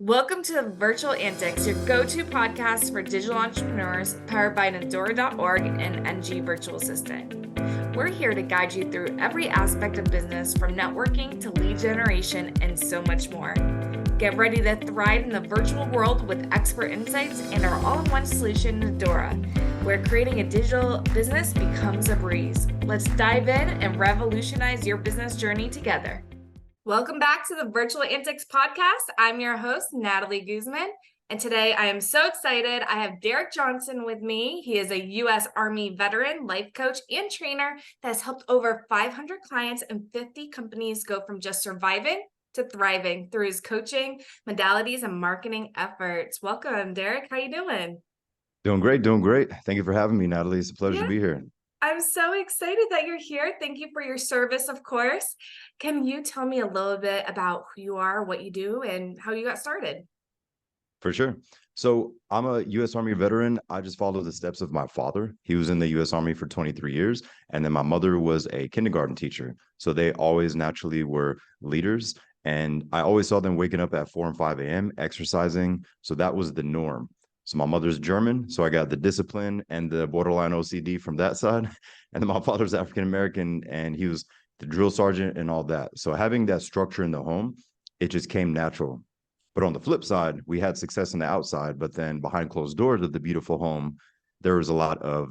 Welcome to Virtual Antics, your go-to podcast for digital entrepreneurs, powered by Nadora.org and NG Virtual Assistant. We're here to guide you through every aspect of business, from networking to lead generation and so much more. Get ready to thrive in the virtual world with expert insights and our all-in-one solution, Nadora, where creating a digital business becomes a breeze. Let's dive in and revolutionize your business journey together. Welcome back to the Virtual Antics Podcast. I'm your host, Natalie Guzman, and today I am so excited. I have Derick Johnson with me. He is a U.S. Army veteran, life coach, and trainer that has helped over 500 clients and 50 companies go from just surviving to thriving through his coaching, modalities, and marketing efforts. Welcome, Derick. How you doing? Doing great. Thank you for having me, Natalie. It's a pleasure to be here. I'm so excited that you're here. Thank you for your service, of course. Can you tell me a little bit about who you are, what you do, and how you got started? For sure. So I'm a U.S. Army veteran. I just followed the steps of my father. He was in the U.S. Army for 23 years. And then my mother was a kindergarten teacher. So they always naturally were leaders. And I always saw them waking up at 4 and 5 a.m. exercising. So that was the norm. So my mother's German, so I got the discipline and the borderline OCD from that side. And then my father's African-American, and he was the drill sergeant and all that. So having that structure in the home, it just came natural. But on the flip side, we had success on the outside, but then behind closed doors of the beautiful home, there was a lot of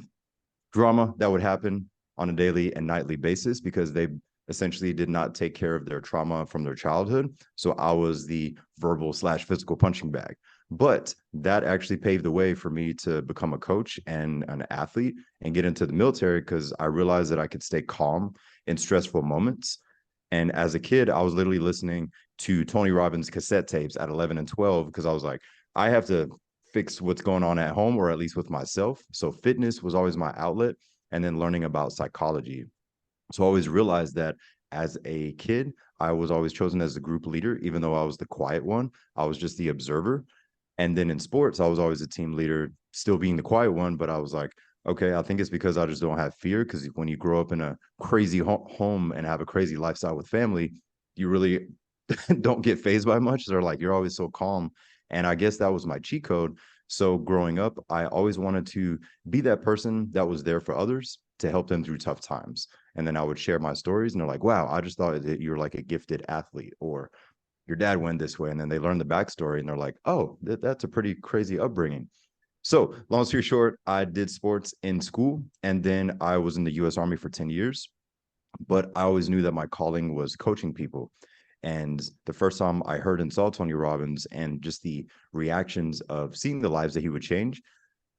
drama that would happen on a daily and nightly basis because they essentially did not take care of their trauma from their childhood. So I was the verbal/physical punching bag. But that actually paved the way for me to become a coach and an athlete and get into the military because I realized that I could stay calm in stressful moments. And as a kid, I was literally listening to Tony Robbins cassette tapes at 11 and 12 because I was like, I have to fix what's going on at home, or at least with myself. So fitness was always my outlet, and then learning about psychology. So I always realized that as a kid, I was always chosen as the group leader, even though I was the quiet one. I was just the observer. And then in sports, I was always a team leader, still being the quiet one. But I was like, okay, I think it's because I just don't have fear. Because when you grow up in a crazy home and have a crazy lifestyle with family, you really don't get fazed by much. They're like, you're always so calm. And I guess that was my cheat code. So growing up, I always wanted to be that person that was there for others to help them through tough times. And then I would share my stories, and they're like, wow, I just thought that you're like a gifted athlete, or your dad went this way. And then they learn the backstory and they're like, oh, that's a pretty crazy upbringing. So long story short, I did sports in school, and then I was in the U.S. Army for 10 years. But I always knew that my calling was coaching people. And the first time I heard and saw Tony Robbins and just the reactions of seeing the lives that he would change,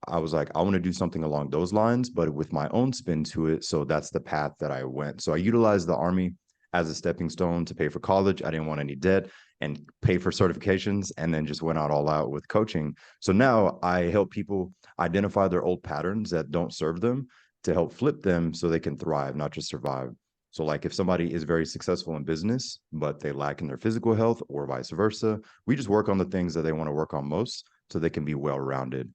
I was like, I want to do something along those lines, but with my own spin to it. So that's the path that I went. So I utilized the Army as a stepping stone to pay for college. I didn't want any debt and pay for certifications, and then just went out all out with coaching. So now I help people identify their old patterns that don't serve them to help flip them so they can thrive, not just survive. So like if somebody is very successful in business, but they lack in their physical health, or vice versa, we just work on the things that they want to work on most so they can be well-rounded.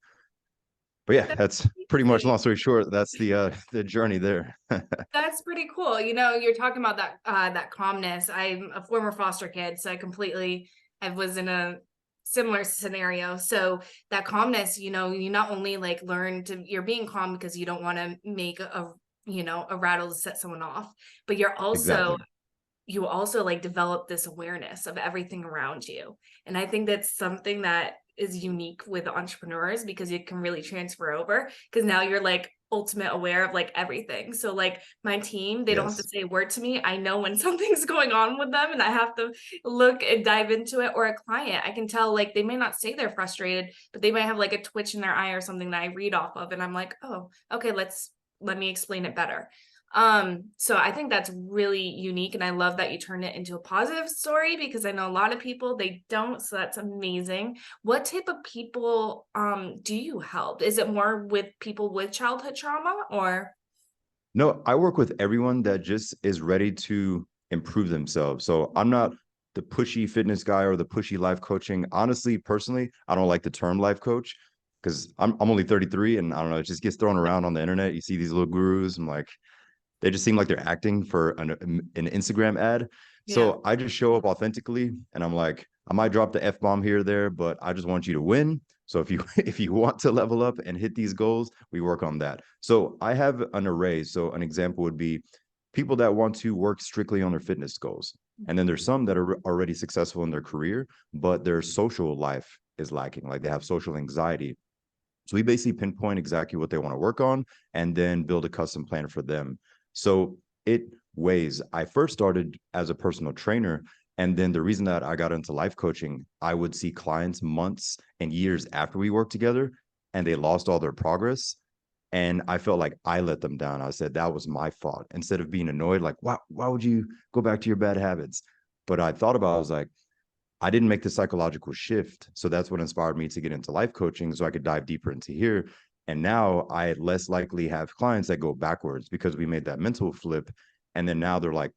But yeah, that's pretty much, long story short, that's the journey there. That's pretty cool. You know, you're talking about that calmness. I'm a former foster kid, so I was in a similar scenario. So that calmness, you know, you not only like you're being calm because you don't want to make a rattle to set someone off, but Exactly. you also like develop this awareness of everything around you. And I think that's something that is unique with entrepreneurs, because it can really transfer over, because now you're like ultimate aware of like everything. So like my team, they don't have to Yes. say a word to me. I know when something's going on with them and I have to look and dive into it. Or a client, I can tell like they may not say they're frustrated, but they might have like a twitch in their eye or something that I read off of. And I'm like, oh, okay, let me explain it better. So I think that's really unique, and I love that you turned it into a positive story, because I know a lot of people, they don't, so that's amazing. What type of people do you help? Is it more with people with childhood trauma, or? No, I work with everyone that just is ready to improve themselves. So I'm not the pushy fitness guy or the pushy life coaching. Honestly, personally, I don't like the term life coach because I'm only 33, and I don't know, it just gets thrown around on the internet. You see these little gurus. I'm like, they just seem like they're acting for an Instagram ad. Yeah. So I just show up authentically, and I'm like, I might drop the F-bomb here or there, but I just want you to win. So if you if you want to level up and hit these goals, we work on that. So I have an array. So an example would be people that want to work strictly on their fitness goals. And then there's some that are already successful in their career, but their social life is lacking. Like they have social anxiety. So we basically pinpoint exactly what they want to work on and then build a custom plan for them. So it weighs. I first started as a personal trainer. And then the reason that I got into life coaching, I would see clients months and years after we worked together and they lost all their progress. And I felt like I let them down. I said that was my fault. Instead of being annoyed, like, why would you go back to your bad habits? But I thought about it, I was like, I didn't make the psychological shift. So that's what inspired me to get into life coaching so I could dive deeper into here. And now I less likely have clients that go backwards because we made that mental flip. And then now they're like,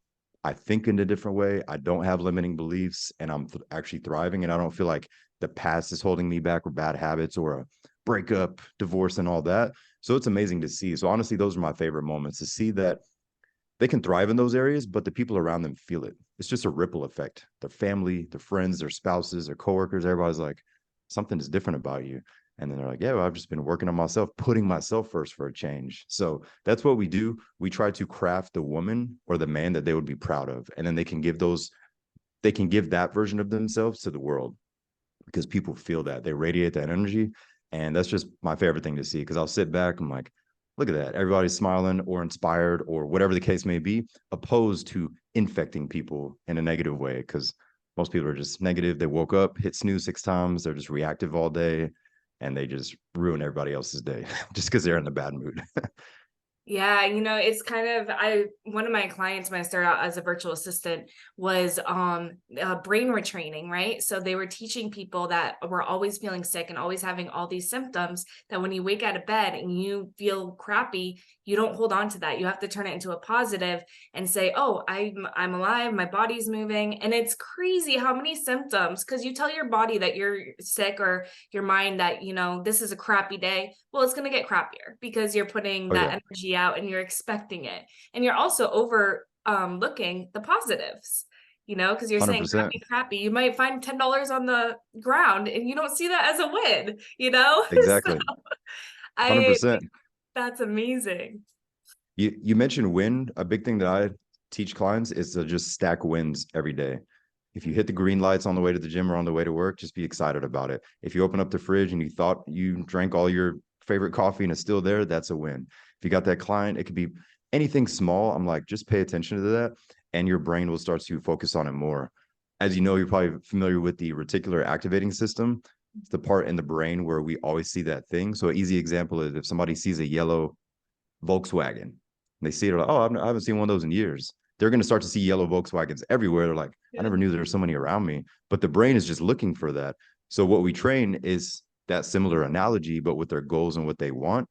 I think in a different way. I don't have limiting beliefs and I'm actually thriving. And I don't feel like the past is holding me back or bad habits or a breakup, divorce, and all that. So it's amazing to see. So honestly, those are my favorite moments to see that they can thrive in those areas, but the people around them feel it. It's just a ripple effect. Their family, their friends, their spouses, their coworkers, everybody's like, something is different about you. And then they're like, yeah, well, I've just been working on myself, putting myself first for a change. So that's what we do. We try to craft the woman or the man that they would be proud of. And then they can give that version of themselves to the world because people feel that. They radiate that energy. And that's just my favorite thing to see because I'll sit back, I'm like, look at that. Everybody's smiling or inspired or whatever the case may be, opposed to infecting people in a negative way. Because most people are just negative. They woke up, hit snooze 6 times. They're just reactive all day and they just ruin everybody else's day just because they're in a bad mood. Yeah, it's kind of one of my clients when I started out as a virtual assistant was brain retraining, right? So they were teaching people that were always feeling sick and always having all these symptoms that when you wake out of bed and you feel crappy, you don't hold on to that. You have to turn it into a positive and say, "Oh, I'm alive, my body's moving." And it's crazy how many symptoms, because you tell your body that you're sick or your mind that, this is a crappy day. Well, it's going to get crappier because you're putting Oh, that yeah. energy out and you're expecting it. And you're also looking the positives, because you're saying 100%. crappy. You might find $10 on the ground and you don't see that as a win, So Exactly. I 100%. that's amazing. You mentioned win. A big thing that I teach clients is to just stack wins every day. If you hit the green lights on the way to the gym or on the way to work, just be excited about it. If you open up the fridge and you thought you drank all your favorite coffee and it's still there, that's a win. If you got that client, it could be anything small. I'm like, just pay attention to that and your brain will start to focus on it more. As you know, you're probably familiar with the reticular activating system. It's the part in the brain where we always see that thing. So an easy example is if somebody sees a yellow Volkswagen, they see it, like, oh, I haven't seen one of those in years. They're going to start to see yellow Volkswagens everywhere. They're like, I never knew there were so many around me. But the brain is just looking for that. So what we train is that similar analogy, but with their goals and what they want,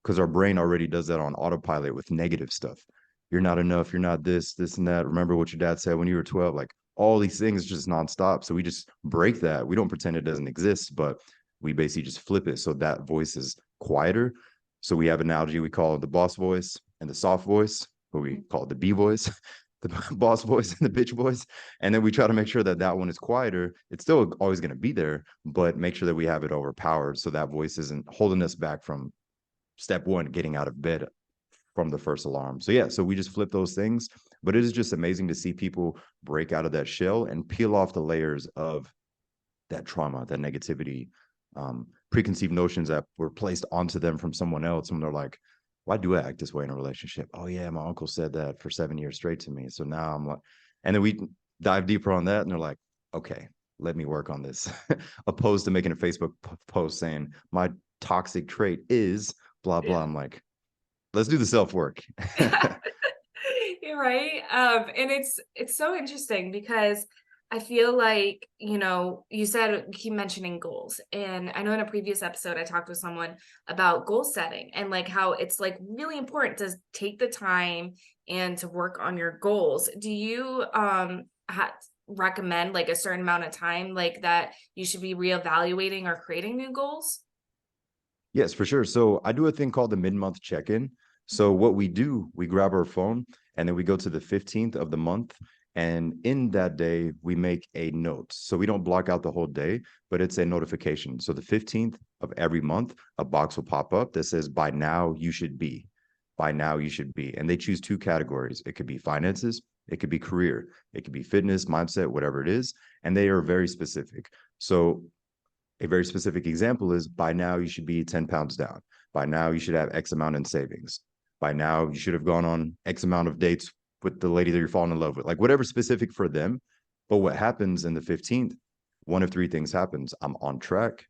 because our brain already does that on autopilot with negative stuff. You're not enough. You're not this, this, and that. Remember what your dad said when you were 12? Like all these things just nonstop. So we just break that. We don't pretend it doesn't exist, but we basically just flip it so that voice is quieter. So we have an analogy we call the boss voice and the soft voice, what we call it the B voice, the boss voice and the bitch voice. And then we try to make sure that that one is quieter. It's still always going to be there, but make sure that we have it overpowered so that voice isn't holding us back from step one, getting out of bed from the first alarm. So yeah, so we just flip those things, but it is just amazing to see people break out of that shell and peel off the layers of that trauma, that negativity, preconceived notions that were placed onto them from someone else. And they're like, why do I act this way in a relationship? Oh yeah, my uncle said that for 7 years straight to me. So now I'm like, and then we dive deeper on that and they're like, okay, let me work on this. Opposed to making a Facebook post saying my toxic trait is blah, blah. I'm like, let's do the self-work. You're right. And it's so interesting because I feel like, you said keep mentioning goals. And I know in a previous episode, I talked with someone about goal setting and like how it's like really important to take the time and to work on your goals. Do you recommend like a certain amount of time like that you should be reevaluating or creating new goals? Yes, for sure. So I do a thing called the mid-month check-in. So what we do, we grab our phone and then we go to the 15th of the month And in that day, we make a note. So we don't block out the whole day, but it's a notification. So the 15th of every month, a box will pop up that says, by now you should be. By now you should be. And they choose two categories. It could be finances, it could be career, it could be fitness, mindset, whatever it is. And they are very specific. So a very specific example is, by now you should be 10 pounds down. By now you should have X amount in savings. By now you should have gone on X amount of dates with the lady that you're falling in love with, like whatever specific for them. But what happens in the 15th, one of three things happens. I'm on track,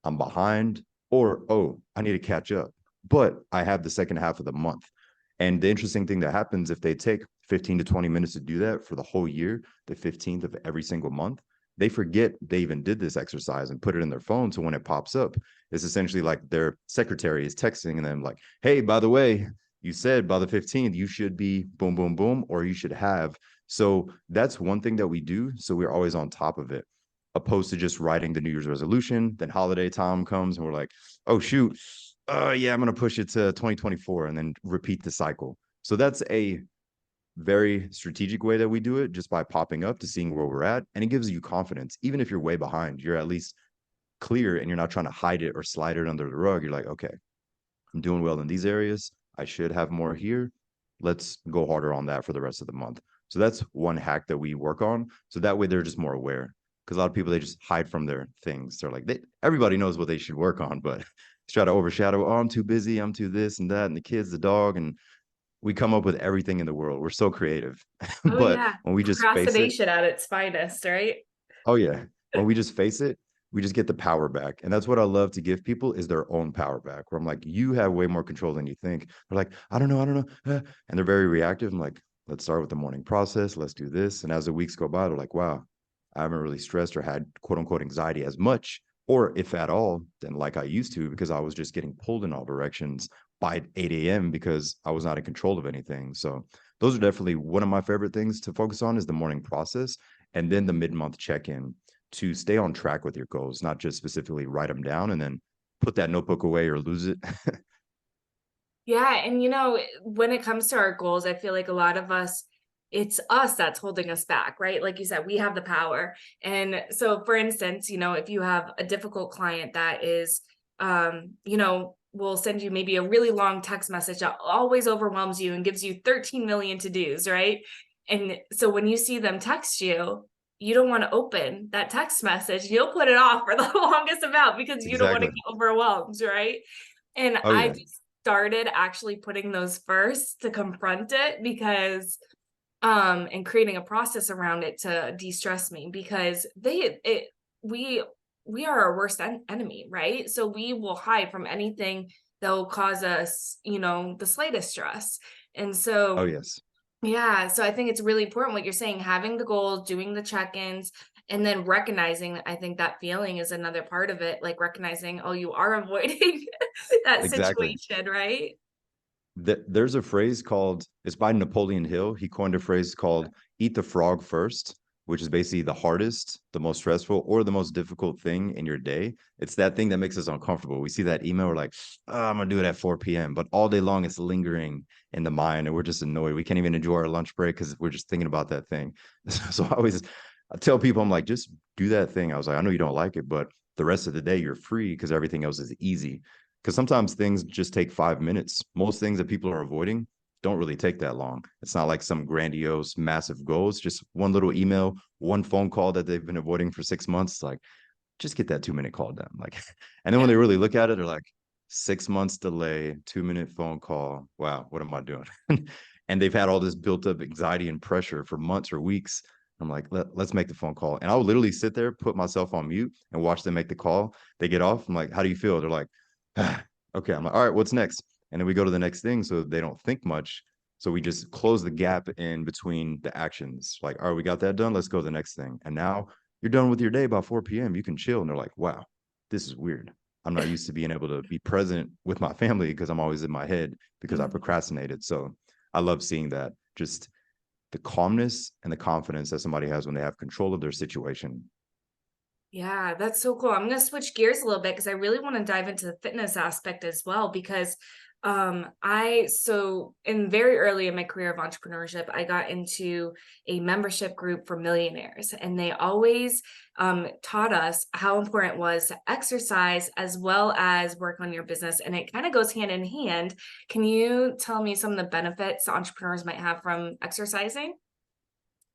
I'm behind, or, oh, I need to catch up. But I have the second half of the month. And the interesting thing that happens, if they take 15 to 20 minutes to do that for the whole year, the 15th of every single month, they forget they even did this exercise and put it in their phone. So when it pops up, it's essentially like their secretary is texting them like, hey, by the way, you said by the 15th, you should be boom, boom, boom, or you should have. So that's one thing that we do. So we're always on top of it, opposed to just writing the New Year's resolution. Then holiday time comes and we're like, oh, shoot. Yeah, I'm going to push it to 2024 and then repeat the cycle. So that's a very strategic way that we do it, just by popping up to seeing where we're at. And it gives you confidence. Even if you're way behind, you're at least clear and you're not trying to hide it or slide it under the rug. You're like, okay, I'm doing well in these areas. I should have more here. Let's go harder on that for the rest of the month. So that's one hack that we work on. So that way they're just more aware. Because a lot of people, they just hide from their things. They're like, everybody knows what they should work on, but try to overshadow, oh, I'm too busy, I'm too this and that, and the kids, the dog, and we come up with everything in the world. We're so creative. Oh But yeah. when we just face it, Procrastination at its finest, right? oh yeah, when we just face it, we just get the power back. And that's what I love to give people, is their own power back, where I'm like, you have way more control than you think. They're like, I don't know. And they're very reactive. I'm like, let's start with the morning process. Let's do this. And as the weeks go by, they're like, wow, I haven't really stressed or had quote unquote anxiety as much, or if at all, than like I used to, because I was just getting pulled in all directions by 8 a.m. because I was not in control of anything. So those are definitely one of my favorite things to focus on, is the morning process, and then the mid-month check-in, to stay on track with your goals, not just specifically write them down and then put that notebook away or lose it. Yeah. And, when it comes to our goals, I feel like a lot of us, it's us that's holding us back, right? Like you said, we have the power. And so, for instance, if you have a difficult client that is, will send you maybe a really long text message that always overwhelms you and gives you 13 million to-dos, right? And so when you see them text you, you don't want to open that text message. You'll put it off for the longest amount because you don't want to Exactly. get overwhelmed, right? And Oh I yeah. just started actually putting those first to confront it, because and creating a process around it to de-stress me, because we are our worst enemy, right? So we will hide from anything that will cause us, the slightest stress. And Oh so, yes. yeah, so I think it's really important what you're saying, having the goals, doing the check-ins, and then recognizing, I think that feeling is another part of it, like recognizing, oh, you are avoiding that Exactly. situation, right? There's a phrase called, it's by Napoleon Hill. He coined a phrase called eat the frog first, which is basically the hardest, the most stressful, or the most difficult thing in your day. It's that thing that makes us uncomfortable. We see that email, we're like, oh, I'm gonna do it at 4 p.m. But all day long it's lingering in the mind and we're just annoyed. We can't even enjoy our lunch break because we're just thinking about that thing. So I tell people, I'm like, just do that thing. I was like, I know you don't like it, but the rest of the day you're free because everything else is easy. Because sometimes things just take 5 minutes. Most things that people are avoiding don't really take that long. It's not like some grandiose, massive goal. It's just one little email, one phone call that they've been avoiding for 6 months. It's like, just get that 2 minute call done. Like, and then when Yeah. they really look at it, they're like, 6 months delay, 2 minute phone call. Wow, what am I doing? And they've had all this built up anxiety and pressure for months or weeks. I'm like, let's make the phone call. And I would literally sit there, put myself on mute and watch them make the call. They get off. I'm like, how do you feel? They're like, okay. I'm like, all right, what's next? And then we go to the next thing. So they don't think much. So we just close the gap in between the actions. Like, all right, we got that done. Let's go to the next thing. And now you're done with your day by 4 p.m. You can chill. And they're like, wow, this is weird. I'm not used to being able to be present with my family because I'm always in my head because I Mhm. procrastinated. So I love seeing that, just the calmness and the confidence that somebody has when they have control of their situation. Yeah, that's so cool. I'm going to switch gears a little bit because I really want to dive into the fitness aspect as well, because So in very early in my career of entrepreneurship, I got into a membership group for millionaires, and they always taught us how important it was to exercise as well as work on your business. And it kind of goes hand in hand. Can you tell me some of the benefits entrepreneurs might have from exercising?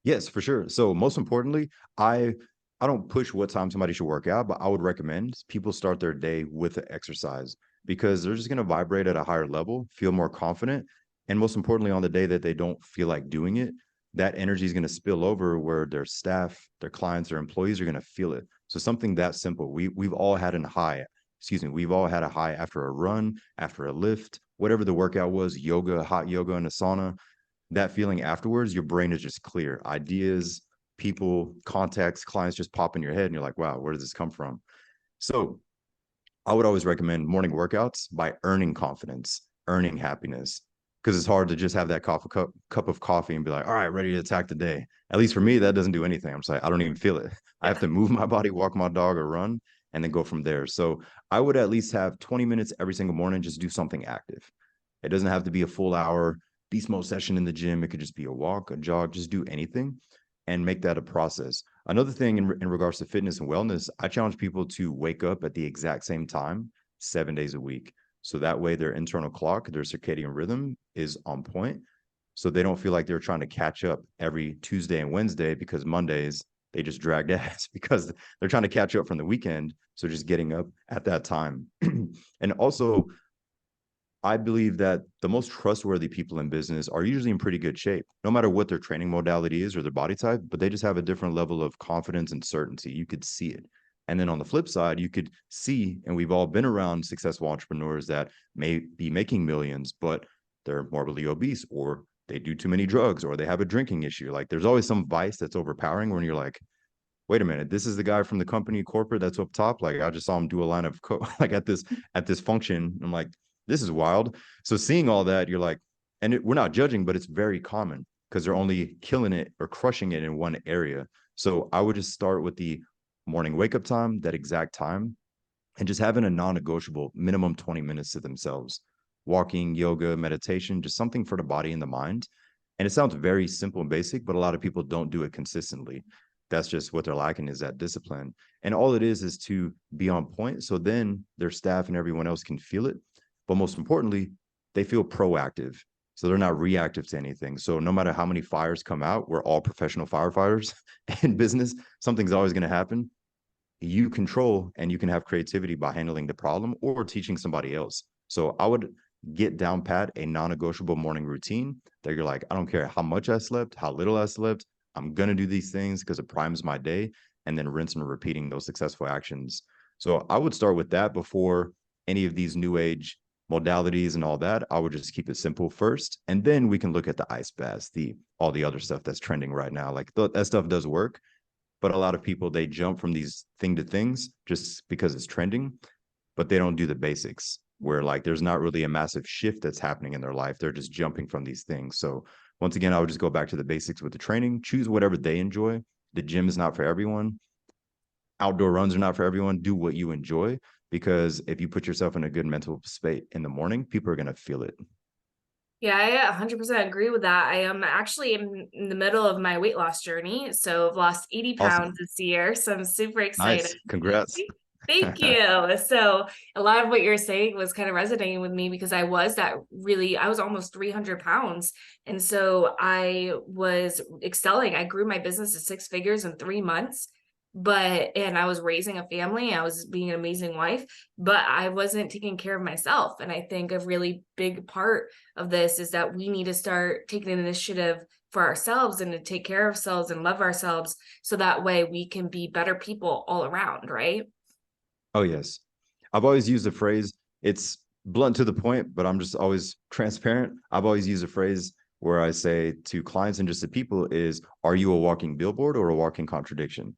Yes, for sure. So most importantly, I don't push what time somebody should work out, but I would recommend people start their day with an exercise because they're just going to vibrate at a higher level, feel more confident, and most importantly, on the day that they don't feel like doing it, that energy is going to spill over where their staff, their clients, their employees are going to feel it. So something that simple. We've all had an high, excuse me, we've all had a high after a run, after a lift, whatever the workout was, yoga, hot yoga in a sauna, that feeling afterwards, your brain is just clear. Ideas, people, contacts, clients just pop in your head, and you're like, wow, where does this come from? So I would always recommend morning workouts by earning confidence, earning happiness, because it's hard to just have that cup of coffee and be like, all right, ready to attack the day. At least for me, that doesn't do anything. I'm just like, I don't even feel it. I have to move my body, walk my dog, or run, and then go from there. So I would at least have 20 minutes every single morning, just do something active. It doesn't have to be a full hour beast mode session in the gym. It could just be a walk, a jog, just do anything and make that a process. Another thing in regards to fitness and wellness, I challenge people to wake up at the exact same time, 7 days a week. So that way their internal clock, their circadian rhythm is on point. So they don't feel like they're trying to catch up every Tuesday and Wednesday because Mondays they just dragged ass because they're trying to catch up from the weekend. So just getting up at that time. And also I believe that the most trustworthy people in business are usually in pretty good shape, no matter what their training modality is or their body type, but they just have a different level of confidence and certainty. You could see it. And then on the flip side, you could see, and we've all been around successful entrepreneurs that may be making millions, but they're morbidly obese or they do too many drugs or they have a drinking issue. Like there's always some vice that's overpowering when you're like, wait a minute, this is the guy from the company corporate that's up top. Like I just saw him do a line of like at this function. I'm like, this is wild. So seeing all that, you're like, and we're not judging, but it's very common because they're only killing it or crushing it in one area. So I would just start with the morning wake up time, that exact time, and just having a non-negotiable minimum 20 minutes to themselves. Walking, yoga, meditation, just something for the body and the mind. And it sounds very simple and basic, but a lot of people don't do it consistently. That's just what they're lacking is that discipline. And all it is to be on point. So then their staff and everyone else can feel it. But most importantly, they feel proactive. So they're not reactive to anything. So no matter how many fires come out, we're all professional firefighters in business. Something's always going to happen. You control and you can have creativity by handling the problem or teaching somebody else. So I would get down pat a non-negotiable morning routine that you're like, I don't care how much I slept, how little I slept. I'm going to do these things because it primes my day, and then rinse and repeating those successful actions. So I would start with that before any of these new age modalities and all that. I would just keep it simple first, and then we can look at the ice baths, all the other stuff that's trending right now. Like that stuff does work, but a lot of people, they jump from these thing to things just because it's trending, but they don't do the basics where like there's not really a massive shift that's happening in their life. They're just jumping from these things. So once again, I would just go back to the basics with the training, choose whatever they enjoy. The gym is not for everyone. Outdoor runs are not for everyone. Do what you enjoy, because if you put yourself in a good mental state in the morning, people are going to feel it. Yeah, I 100% agree with that. I am actually in the middle of my weight loss journey. So I've lost 80 pounds Awesome. this year. So I'm super excited. Nice. Congrats. Thank you. So a lot of what you're saying was kind of resonating with me because I was almost 300 pounds. And so I was excelling. I grew my business to 6 figures in 3 months, and I was raising a family. I was being an amazing wife, but I wasn't taking care of myself. And I think a really big part of this is that we need to start taking an initiative for ourselves and to take care of ourselves and love ourselves. So that way we can be better people all around, right? Oh, yes. I've always used the phrase, it's blunt to the point, but I'm just always transparent. I've always used a phrase where I say to clients and just to people is, are you a walking billboard or a walking contradiction?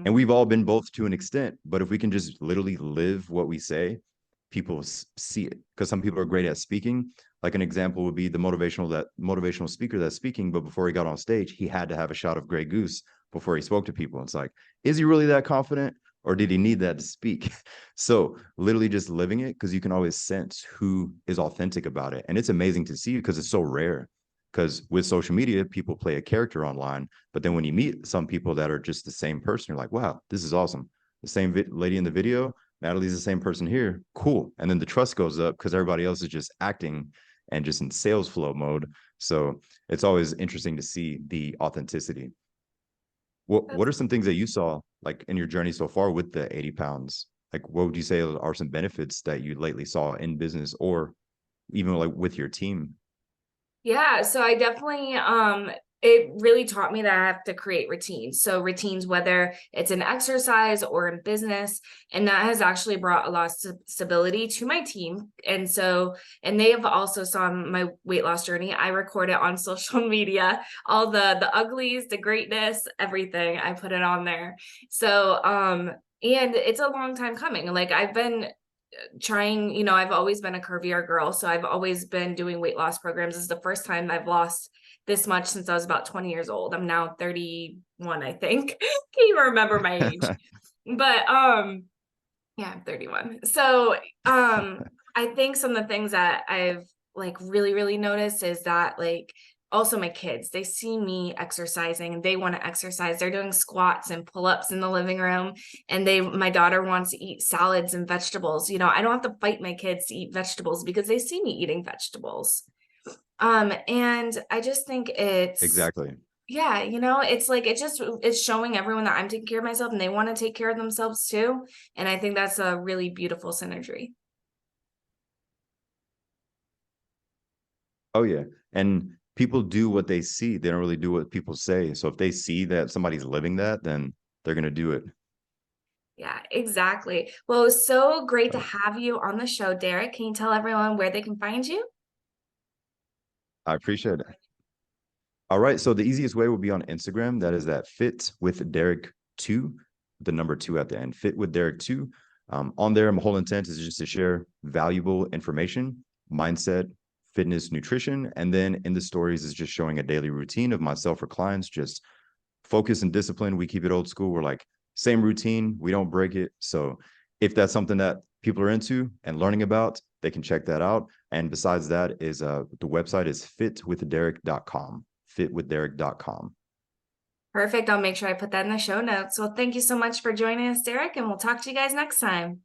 And we've all been both to an extent, but if we can just literally live what we say, people see it. Because some people are great at speaking. Like an example would be the motivational speaker that's speaking, but before he got on stage, he had to have a shot of Grey Goose before he spoke to people. It's like, is he really that confident? or did he need that to speak? So literally just living it, because you can always sense who is authentic about it. And it's amazing to see because it's so rare. Because with social media, people play a character online, but then when you meet some people that are just the same person, you're like, wow, this is awesome. The same lady in the video, Natalie's the same person here. Cool. And then the trust goes up because everybody else is just acting and just in sales flow mode. So it's always interesting to see the authenticity. What are some things that you saw like in your journey so far with the 80 pounds? Like, what would you say are some benefits that you lately saw in business or even like with your team? Yeah, so I definitely it really taught me that I have to create routines. So routines, whether it's in exercise or in business, and that has actually brought a lot of stability to my team. And they have also saw my weight loss journey. I record it on social media, all the uglies, the greatness, everything. I put it on there. So and it's a long time coming. Like I've been trying, I've always been a curvier girl. So I've always been doing weight loss programs. This is the first time I've lost this much since I was about 20 years old. I'm now 31, I think. Can't even remember my age. But yeah, I'm 31. So I think some of the things that I've like really, really noticed is that like also my kids, they see me exercising and they want to exercise. They're doing squats and pull-ups in the living room. And my daughter wants to eat salads and vegetables. I don't have to fight my kids to eat vegetables because they see me eating vegetables. And I just think Exactly. yeah, it's like, it's showing everyone that I'm taking care of myself and they want to take care of themselves too. And I think that's a really beautiful synergy. Oh yeah. And people do what they see. They don't really do what people say. So if they see that somebody's living that, then they're going to do it. Yeah, exactly. Well, it was so great to Right. have you on the show, Derick. Can you tell everyone where they can find you? I appreciate it. All right. So the easiest way will be on Instagram. That is that fit with Derick 2, the number 2 at the end. Fit with Derick 2. On there, my whole intent is just to share valuable information, mindset, fitness, nutrition. And then in the stories is just showing a daily routine of myself or clients, just focus and discipline. We keep it old school. We're like, same routine. We don't break it. So if that's something that people are into and learning about, they can check that out. And besides that is the website is fitwithderick.com. Fitwithderick.com. Perfect. I'll make sure I put that in the show notes. Well, thank you so much for joining us, Derick, and we'll talk to you guys next time.